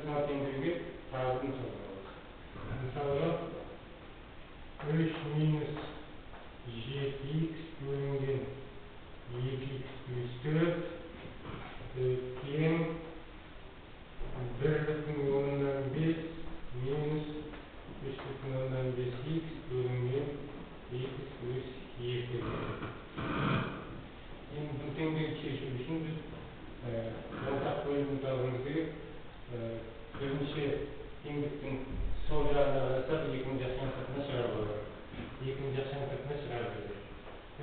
сына теңдеуге тағысын салмалық. Мысалға, 3 минус 7х бөлінген 2х плюс 4 тең 1,5 минус 3,5х бөлінген 2х плюс 2. Енді бұл теңдеуді шешу үшін біз ортақ бөлімді табуымыз керек. Бірінші теңдіктің сол жағына қарасақ, екінің жақ сантырына шығарып алайық. Екінің жақ сантырына шығарып алайық.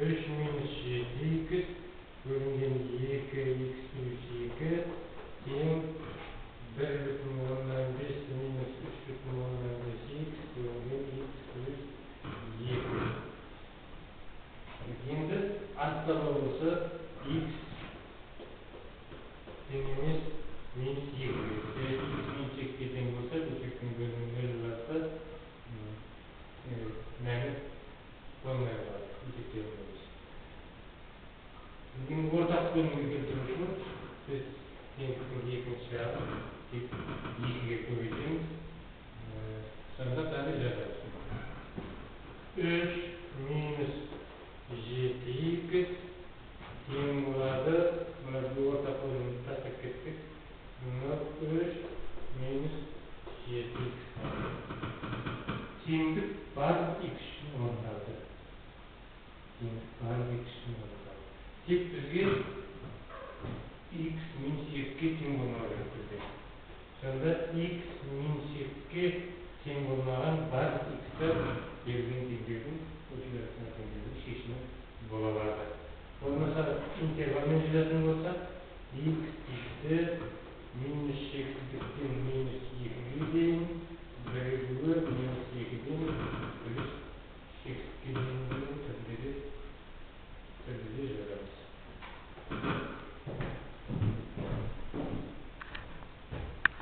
3 минус 7х бөлінген 2х плюс 2 тең 1,5 минус 3,5х бөлінген 2х плюс 2. Енді артта болса х тең емес минус 2. Х минус 2 тең болса, бөлшектің бөлімі 0 болса, мәні болмай қалады. Есептеу бойынша. Енді ортақ бөлімге келтіру үшін біз теңдіктің екінші жағын тек 2-ге көбейтеміз. Сонда тағы жазамыз. 3 минус 7х тең болады. Мына бұл ортақ бөлімді тастап кеттік. 3 минус 7х. Теңдік барлық х үшін орындалды. Теңдік барлық х үшін орындалды. Тек бізге х минус 2-ге тең болмау керек бізде. Сонда х минус 2-ге тең болмаған барлық х-тар берілген теңдеудің көшелердің теңдеудің шешімі бола алады. Болмаса интервалмен жазатын болсақ, х-ті минус шексіздіктен минус 2-ге дейін, бірігуі минус 2-ден